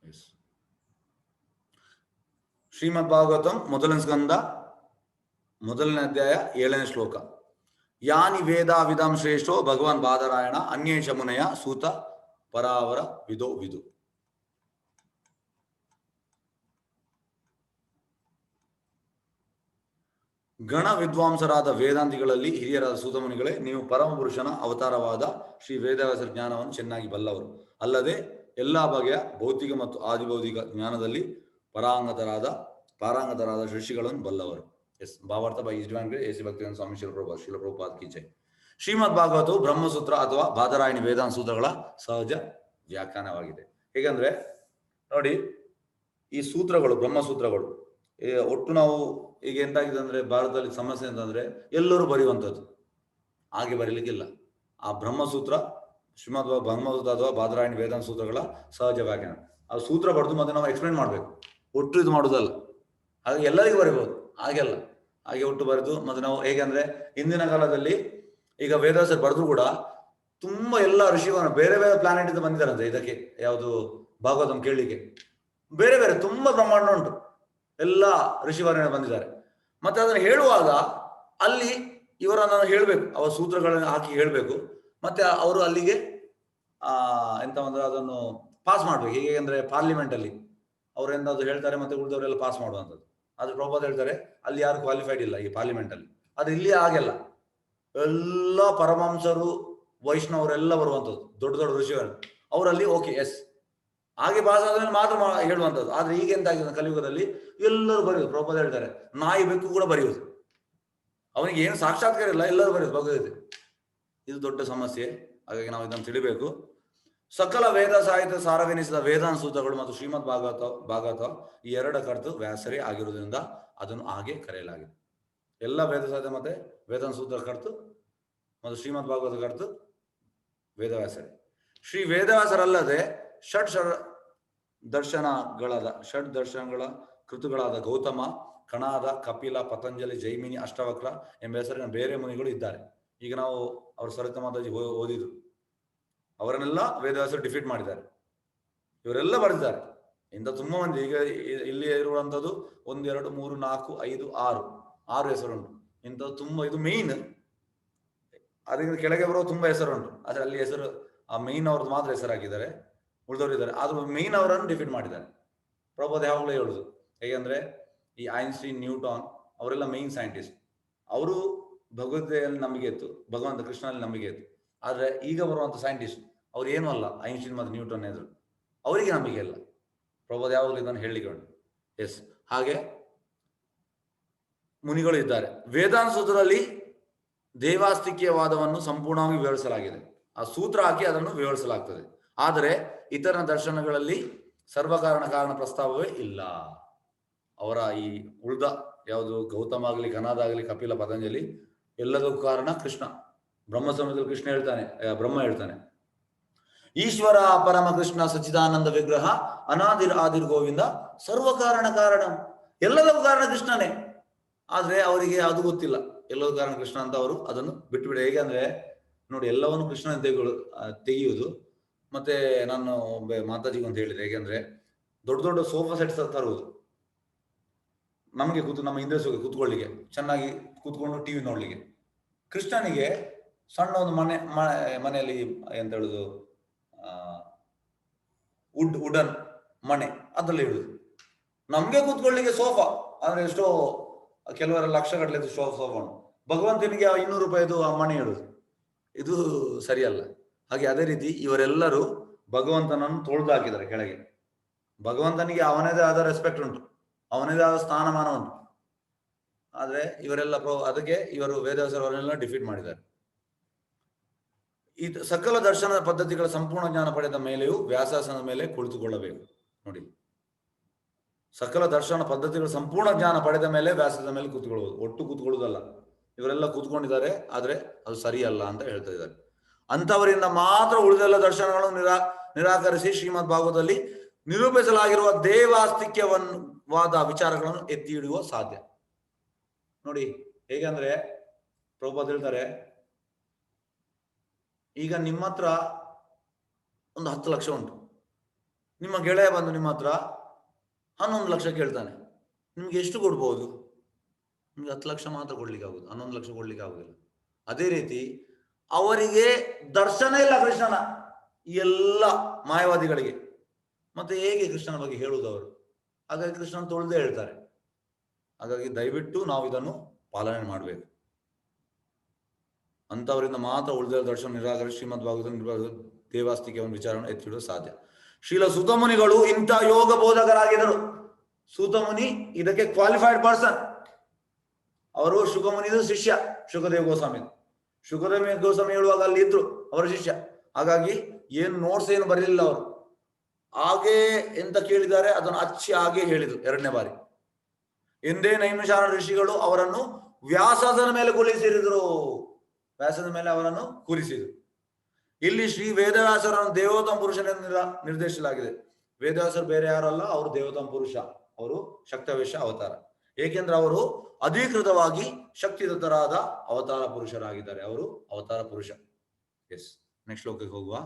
S. ಶ್ರೀಮದ್ ಭಾಗವತಂ ಮೊದಲನೇ ಸ್ಕಂದ ಮೊದಲನೇ ಅಧ್ಯಾಯ 7ನೇ ಶ್ಲೋಕ. ಯಾನಿ ವೇದ ವಿದಂ ಶ್ರೇಷ್ಠೋ ಭಗವಾನ್ ಬಾದರಾಯಣ ಅನ್ಯೇಷ ಮುನಯ ಸೂತ ಪರಾವರ ವಿದೋ ವಿದು. ಗಣ ವಿದ್ವಾಂಸರಾದ ವೇದಾಂತಿಗಳಲ್ಲಿ ಹಿರಿಯರಾದ ಸೂತಮುನಿಗಳೇ, ನೀವು ಪರಮಪುರುಷನ ಅವತಾರವಾದ ಶ್ರೀ ವೇದವ್ಯಾಸರ ಜ್ಞಾನವನ್ನು ಚೆನ್ನಾಗಿ ಬಲ್ಲವರು. ಅಲ್ಲದೆ ಎಲ್ಲ ಬಗೆಯ ಭೌತಿಕ ಮತ್ತು ಆದಿಭೌತಿಕ ಜ್ಞಾನದಲ್ಲಿ ಪಾರಂಗತರಾದ ಋಷಿಗಳನ್ನು ಬಲ್ಲವರು. ಎಸ್. ಭಾವಾರ್ಥ ಬೈ ಎಸಿ ಭಕ್ತಿವೇದಾಂತ ಸ್ವಾಮಿ ಶಿಲಪ್ರಭುಪಾದ ಕಿ ಜೈ. ಶ್ರೀಮದ್ ಭಾಗವತವು ಬ್ರಹ್ಮಸೂತ್ರ ಅಥವಾ ಬಾದರಾಯಣಿ ವೇದಾಂತ ಸೂತ್ರಗಳ ಸಹಜ ವ್ಯಾಖ್ಯಾನವಾಗಿದೆ. ಹೇಗೆಂದ್ರೆ ನೋಡಿ, ಈ ಸೂತ್ರಗಳು ಬ್ರಹ್ಮಸೂತ್ರಗಳು ಒಟ್ಟು ನಾವು ಈಗ ಎಂತಾಗಿದೆ ಅಂದ್ರೆ ಭಾರತದಲ್ಲಿ ಸಮಸ್ಯೆ ಅಂತಂದ್ರೆ ಎಲ್ಲರೂ ಬರೆಯುವಂಥದ್ದು, ಹಾಗೆ ಬರೀಲಿಕ್ಕಿಲ್ಲ. ಆ ಬ್ರಹ್ಮಸೂತ್ರ ಶ್ರೀಮದ್ ಬ್ರಹ್ಮಸೂತ್ರ ಅಥವಾ ಬಾದರಾಯಣಿ ವೇದಾಂತ ಸೂತ್ರಗಳ ಸಹಜ ವ್ಯಾಖ್ಯಾನ. ಆ ಸೂತ್ರ ಬರೆದು ಮತ್ತೆ ನಾವು ಎಕ್ಸ್ಪ್ಲೇನ್ ಮಾಡಬೇಕು, ಒಟ್ಟು ಇದು ಮಾಡುವುದಲ್ಲ. ಹಾಗೆ ಎಲ್ಲರಿಗೂ ಬರೀಬಹುದು, ಹಾಗೆಲ್ಲ ಹಾಗೆ ಒಟ್ಟು ಬರೆದು ಮತ್ತೆ ನಾವು ಹೇಗೆ ಅಂದ್ರೆ ಹಿಂದಿನ ಕಾಲದಲ್ಲಿ ಈಗ ವೇದವ್ಯಾಸರು ಬರೆದ್ರು ಕೂಡ ತುಂಬಾ ಎಲ್ಲ ಋಷಿಗಳು ಬೇರೆ ಬೇರೆ ಪ್ಲಾನೆಟ್ ಇಂದ ಬಂದಿದ್ದಾರಂತೆ ಇದಕ್ಕೆ, ಯಾವುದು ಭಾಗವತಂ ಕೇಳಲಿಕ್ಕೆ. ಬೇರೆ ಬೇರೆ ತುಂಬಾ ಬ್ರಹ್ಮಾಂಡ ಉಂಟು, ಎಲ್ಲ ಋಷಿವರ್ಣ ಬಂದಿದ್ದಾರೆ. ಮತ್ತೆ ಅದನ್ನು ಹೇಳುವಾಗ ಅಲ್ಲಿ ಇವರನ್ನು ಹೇಳಬೇಕು, ಅವರ ಸೂತ್ರಗಳನ್ನು ಹಾಕಿ ಹೇಳಬೇಕು. ಮತ್ತೆ ಅವರು ಅಲ್ಲಿಗೆ ಎಂತ ಅಂದ್ರೆ ಅದನ್ನು ಪಾಸ್ ಮಾಡ್ಬೇಕು. ಹೇಗೆ ಅಂದ್ರೆ ಪಾರ್ಲಿಮೆಂಟ್ ಅಲ್ಲಿ ಅವ್ರು ಎಂದಾದ್ರು ಹೇಳ್ತಾರೆ ಮತ್ತೆ ಉಳಿದವರೆಲ್ಲ ಪಾಸ್ ಮಾಡುವಂಥದ್ದು. ಆದ್ರೆ ಪ್ರಭುಪಾದ ಹೇಳ್ತಾರೆ ಅಲ್ಲಿ ಯಾರು ಕ್ವಾಲಿಫೈಡ್ ಇಲ್ಲ ಈ ಪಾರ್ಲಿಮೆಂಟ್ ಅಲ್ಲಿ. ಅದು ಇಲ್ಲಿ ಹಾಗೆಲ್ಲ ಎಲ್ಲ ಪರಮಹಂಸರು ವೈಷ್ಣವರೆಲ್ಲ ಬರುವಂಥದ್ದು, ದೊಡ್ಡ ದೊಡ್ಡ ಋಷಿಗಳು ಅವರಲ್ಲಿ ಓಕೆ ಎಸ್ ಹಾಗೆ ಪಾಸ್ ಆದ್ಮೇಲೆ ಮಾತ್ರ ಹೇಳುವಂಥದ್ದು. ಆದ್ರೆ ಈಗ ಎಂತಾಗಿದೆ ಕಲಿಯುಗದಲ್ಲಿ ಎಲ್ಲರೂ ಬರೆಯುವುದು. ಪ್ರಭುಪಾದ ಹೇಳ್ತಾರೆ ನಾಯಿ ಬೆಕ್ಕು ಕೂಡ ಬರೆಯುವುದು, ಅವನಿಗೆ ಏನು ಸಾಕ್ಷಾತ್ಕಾರ ಇಲ್ಲ, ಎಲ್ಲರೂ ಬರೆಯುವುದು ಭಗವದ್ಗೀತೆ. ಇದು ದೊಡ್ಡ ಸಮಸ್ಯೆ. ಹಾಗಾಗಿ ನಾವು ಇದನ್ನು ತಿಳಿಬೇಕು. ಸಕಲ ವೇದ ಸಾಹಿತ್ಯ ಸಾರವೆನಿಸಿದ ವೇದಾಂತ ಸೂತ್ರಗಳು ಮತ್ತು ಶ್ರೀಮದ್ ಭಾಗವತ ಈ ಎರಡ ಕರ್ತು ವ್ಯಾಸರೇ ಆಗಿರುವುದರಿಂದ ಅದನ್ನು ಹಾಗೆ ಕರೆಯಲಾಗಿದೆ. ಎಲ್ಲ ವೇದ ಸಾಹಿತ್ಯ ಮತ್ತೆ ವೇದಾಂತ ಸೂತ್ರ ಕರ್ತು ಮತ್ತು ಶ್ರೀಮದ್ ಭಾಗವತ ಕರ್ತು ವೇದವ್ಯಾಸರೇ. ಶ್ರೀ ವೇದವ್ಯಾಸರಲ್ಲದೆ ಷಡ್ ದರ್ಶನಗಳ ಕೃತುಗಳಾದ ಗೌತಮ, ಕಣಾದ, ಕಪಿಲ, ಪತಂಜಲಿ, ಜೈಮಿನಿ, ಅಷ್ಟವಕ್ರ ಎಂಬ ಹೆಸರಿನ ಬೇರೆ ಮುನಿಗಳು ಇದ್ದಾರೆ. ಈಗ ನಾವು ಅವ್ರ ಸರಿತ ಮಾತಾಜಿ ಓದಿದ್ರು, ಅವರನ್ನೆಲ್ಲ ವೇದವ್ಯಾಸರು ಡಿಫೀಟ್ ಮಾಡಿದ್ದಾರೆ. ಇವರೆಲ್ಲ ಬರೆದಿದ್ದಾರೆ. ಇಂಥ ತುಂಬಾ ಮಂದಿ ಈಗ ಇಲ್ಲಿ ಇರುವಂಥದ್ದು 1 2 3 4 5 6 ಹೆಸರುಂಟು. ಇಂಥದ್ದು ತುಂಬಾ, ಇದು ಮೇಯ್ನ್. ಅದರಿಂದ ಕೆಳಗೆ ಬರೋ ತುಂಬಾ ಹೆಸರುಂಟು. ಆದ್ರೆ ಅಲ್ಲಿ ಹೆಸರು ಆ ಮೇಯ್ನ್ ಅವ್ರದ್ದು ಮಾತ್ರ ಹೆಸರು ಹಾಕಿದ್ದಾರೆ, ಉಳಿದವರು ಇದ್ದಾರೆ. ಆದ್ರೂ ಮೇಯ್ನ್ ಅವರನ್ನು ಡಿಫೀಟ್ ಮಾಡಿದ್ದಾರೆ. ಪ್ರಭುಪಾದ ಯಾವಾಗಲೂ ಹೇಳುದು ಹೇಗೆಂದ್ರೆ ಈ ಐನ್ಸ್ಟೀನ್, ನ್ಯೂಟಾನ್ ಅವರೆಲ್ಲ ಮೇಯ್ನ್ ಸೈಂಟಿಸ್ಟ್. ಅವರು ಭಗವದ್ಗೀತೆಯಲ್ಲಿ ನಂಬಿಕೆ ಇತ್ತು, ಭಗವಂತ ಕೃಷ್ಣನಲ್ಲಿ ನಂಬಿಕೆ ಇತ್ತು. ಆದ್ರೆ ಈಗ ಬರುವಂತ ಸೈಂಟಿಸ್ಟ್ ಅವ್ರು ಏನೂ ಅಲ್ಲ, ಐನ್ಸ್ಟೀನ್ ಮತ್ತು ನ್ಯೂಟನ್ ಎದುರು ಅವರಿಗೆ ನಂಬಿಕೆ ಇಲ್ಲ. ಪ್ರಭುಪಾದ ಯಾವಾಗಲೂ ಇದನ್ನು ಹೇಳಲಿಕ್ಕೆ ಉಂಟು. ಎಸ್. ಹಾಗೆ ಮುನಿಗಳು ಇದ್ದಾರೆ. ವೇದಾಂತ ಸೂತ್ರದಲ್ಲಿ ದೇವಾಸ್ತಿಕ್ಯವಾದವನ್ನು ಸಂಪೂರ್ಣವಾಗಿ ವಿವರಿಸಲಾಗಿದೆ. ಆ ಸೂತ್ರ ಹಾಕಿ ಅದನ್ನು ವಿವರಿಸಲಾಗ್ತದೆ. ಆದರೆ ಇತರ ದರ್ಶನಗಳಲ್ಲಿ ಸರ್ವಕಾರಣ ಕಾರಣ ಪ್ರಸ್ತಾವವೇ ಇಲ್ಲ. ಅವರ ಈ ಉಳಿದ ಯಾವುದು ಗೌತಮ ಆಗಲಿ, ಕನಾದ ಆಗಲಿ, ಕಪಿಲ, ಪತಂಜಲಿ ಎಲ್ಲದಕ್ಕೂ ಕಾರಣ ಕೃಷ್ಣ. ಬ್ರಹ್ಮ ಸಂಹಿತೆಯಲ್ಲಿ ಕೃಷ್ಣ ಹೇಳ್ತಾನೆ, ಬ್ರಹ್ಮ ಹೇಳ್ತಾನೆ, ಈಶ್ವರ ಪರಮ ಕೃಷ್ಣ ಸಚ್ಚಿದಾನಂದ ವಿಗ್ರಹ ಆದಿರ್ ಗೋವಿಂದ ಸರ್ವಕಾರಣ ಕಾರಣ. ಎಲ್ಲದಕ್ಕೂ ಕಾರಣ ಕೃಷ್ಣನೇ. ಆದ್ರೆ ಅವರಿಗೆ ಅದು ಗೊತ್ತಿಲ್ಲ, ಎಲ್ಲದೂ ಕಾರಣ ಕೃಷ್ಣ ಅಂತ. ಅವರು ಅದನ್ನು ಬಿಟ್ಟುಬಿಡ. ಹೇಗೆ ಅಂದ್ರೆ ನೋಡಿ, ಎಲ್ಲವನ್ನು ಕೃಷ್ಣ ತೆಗೆಯುವುದು. ಮತ್ತೆ ನಾನು ಮಾತಾಜಿಗೆ ಅಂತ ಹೇಳಿದೆ, ಹೇಗೆಂದ್ರೆ ದೊಡ್ಡ ದೊಡ್ಡ ಸೋಫಾ ಸೆಟ್ಸ್ ತರುವುದು ನಮಗೆ ನಮ್ಮ ಹಿಂದೆ ಕೂತ್ಕೊಳ್ಳಿಕ್ಕೆ, ಚೆನ್ನಾಗಿ ಕೂತ್ಕೊಂಡು ಟಿವಿ ನೋಡ್ಲಿಕ್ಕೆ. ಕೃಷ್ಣನಿಗೆ ಸಣ್ಣ ಒಂದು ಮನೆಯಲ್ಲಿ ಎಂತ ಹೇಳುದು, ವುಡನ್ ಮನೆ, ಅದರಲ್ಲಿ ಇಡುದು. ನಮ್ಗೆ ಕೂತ್ಕೊಳ್ಳಿಕ್ಕೆ ಸೋಫಾ ಅಂದ್ರೆ ಎಷ್ಟೋ ಕೆಲವರ ಲಕ್ಷ ಗಟ್ಟಲೆ ಸೋಫಾ ಉಂಟು. ಭಗವಂತನಿಗೆ 200 ರೂಪಾಯಿದು ಆ ಮನೆ ಇಡುದು, ಇದು ಸರಿಯಲ್ಲ. ಹಾಗೆ ಅದೇ ರೀತಿ ಇವರೆಲ್ಲರೂ ಭಗವಂತನನ್ನು ತೊಳೆದು ಹಾಕಿದ್ದಾರೆ ಕೆಳಗೆ. ಭಗವಂತನಿಗೆ ಅವನದೇ ಆದ ರೆಸ್ಪೆಕ್ಟ್ ಉಂಟು, ಅವನದೇ ಆದ ಸ್ಥಾನಮಾನ ಉಂಟು. ಆದ್ರೆ ಇವರೆಲ್ಲ ಅದಕ್ಕೆ ಇವರು ವೇದವ್ಯಾಸರವರೆಲ್ಲ ಡಿಫೀಟ್ ಮಾಡಿದ್ದಾರೆ. ಈ ಸಕಲ ದರ್ಶನ ಪದ್ಧತಿಗಳ ಸಂಪೂರ್ಣ ಜ್ಞಾನ ಪಡೆದ ಮೇಲೆಯೂ ವ್ಯಾಸಾಸನದ ಮೇಲೆ ಕುಳಿತುಕೊಳ್ಳಬೇಕು. ನೋಡಿ, ಸಕಲ ದರ್ಶನ ಪದ್ಧತಿಗಳ ಸಂಪೂರ್ಣ ಜ್ಞಾನ ಪಡೆದ ಮೇಲೆ ವ್ಯಾಸದ ಮೇಲೆ ಕೂತ್ಕೊಳ್ಳಬಹುದು, ಒಟ್ಟು ಕೂತ್ಕೊಳ್ಳುವುದಲ್ಲ. ಇವರೆಲ್ಲ ಕೂತ್ಕೊಂಡಿದ್ದಾರೆ, ಆದ್ರೆ ಅದು ಸರಿಯಲ್ಲ ಅಂತ ಹೇಳ್ತಾ ಇದ್ದಾರೆ. ಅಂತವರಿಂದ ಮಾತ್ರ ಉಳಿದೆಲ್ಲ ದರ್ಶನಗಳನ್ನು ನಿರಾಕರಿಸಿ ಶ್ರೀಮದ್ ಭಾಗವತದಲ್ಲಿ ನಿರೂಪಿಸಲಾಗಿರುವ ದೇವಾಸ್ತಿಕ್ಯವಾದ ವಿಚಾರಗಳನ್ನು ಎತ್ತಿ ಹಿಡಿಯುವ ಸಾಧ್ಯ. ನೋಡಿ ಹೇಗಂದ್ರೆ ಪ್ರಭುಪಾದ ಹೇಳ್ತಾರೆ, ಈಗ ನಿಮ್ಮ ಹತ್ರ ಒಂದು 10 ಲಕ್ಷ ಉಂಟು, ನಿಮ್ಮ ಗೆಳೆಯ ಬಂದು ನಿಮ್ಮ ಹತ್ರ 11 ಲಕ್ಷ ಕೇಳ್ತಾನೆ, ನಿಮ್ಗೆ ಎಷ್ಟು ಕೊಡ್ಬೋದು? ನಿಮ್ಗೆ 10 ಲಕ್ಷ ಮಾತ್ರ ಕೊಡ್ಲಿಕ್ಕೆ ಆಗುದು, 11 ಲಕ್ಷ ಕೊಡ್ಲಿಕ್ಕೆ ಆಗುದಿಲ್ಲ. ಅದೇ ರೀತಿ ಅವರಿಗೆ ದರ್ಶನ ಇಲ್ಲ ಕೃಷ್ಣನ, ಈ ಎಲ್ಲ ಮಾಯವಾದಿಗಳಿಗೆ. ಮತ್ತೆ ಹೇಗೆ ಕೃಷ್ಣನ ಬಗ್ಗೆ ಹೇಳುವುದು ಅವರು? ಹಾಗಾಗಿ ಕೃಷ್ಣನ ತೊಳೆದೇ ಹೇಳ್ತಾರೆ. ಹಾಗಾಗಿ ದಯವಿಟ್ಟು ನಾವು ಇದನ್ನು ಪಾಲನೆ ಮಾಡಬೇಕು. ಅಂತವರಿಂದ ಮಾತ್ರ ಉಳಿದ ದರ್ಶನ ನಿರಾಕರಿಸಿ ಶ್ರೀಮದ್ ಭಾಗವತ ದೇವಾಸ್ತಿಕೆಯ ವಿಚಾರವನ್ನು ಎತ್ತಿಡುವ ಸಾಧ್ಯ. ಶ್ರೀಲ ಸುತಮುನಿಗಳು ಇಂಥ ಯೋಗ ಬೋಧಕರಾಗಿದ್ದರು. ಸೂತಮುನಿ ಇದಕ್ಕೆ ಕ್ವಾಲಿಫೈಡ್ ಪರ್ಸನ್. ಅವರು ಶುಕಮುನಿದು ಶಿಷ್ಯ, ಶುಕದೇವ್ ಗೋಸ್ವಾಮಿ. ಶುಕದೇವ್ ಗೋಸ್ವಾಮಿ ಹೇಳುವಾಗ ಅಲ್ಲಿ ಇದ್ರು ಅವರ ಶಿಷ್ಯ. ಹಾಗಾಗಿ ಏನು ನೋಟ್ಸ್ ಏನು ಬರಲಿಲ್ಲ ಅವರು, ಹಾಗೆ ಎಂತ ಕೇಳಿದ್ದಾರೆ ಅದನ್ನು ಅಚ್ಚಿ ಹಾಗೆ ಹೇಳಿದ್ರು 2ನೇ ಬಾರಿ. ಎಂದೇ ನೈಮಿಷಾರ ಋಷಿಗಳು ಅವರನ್ನು ವ್ಯಾಸದ ಮೇಲೆ ಕುಳಿಸಿರಿದ್ರು, ವ್ಯಾಸದ ಮೇಲೆ ಅವರನ್ನು ಕೂರಿಸಿದ್ರು. ಇಲ್ಲಿ ಶ್ರೀ ವೇದವ್ಯಾಸರನ್ನು ದೇವೋತ್ತಮ ಪುರುಷನೆಂದು ನಿರ್ದೇಶಿಸಲಾಗಿದೆ. ವೇದವ್ಯಾಸರು ಬೇರೆ ಯಾರಲ್ಲ, ಅವರು ದೇವೋತ್ತಮ ಪುರುಷ, ಅವರು ಶಕ್ತವೇಶ ಅವತಾರ. ಏಕೆಂದ್ರೆ ಅವರು ಅಧಿಕೃತವಾಗಿ ಶಕ್ತಿದತ್ತರಾದ ಅವತಾರ ಪುರುಷರಾಗಿದ್ದಾರೆ. ಅವರು ಅವತಾರ ಪುರುಷ. ಎಸ್, ನೆಕ್ಸ್ಟ್ ಶ್ಲೋಕಕ್ಕೆ ಹೋಗುವ.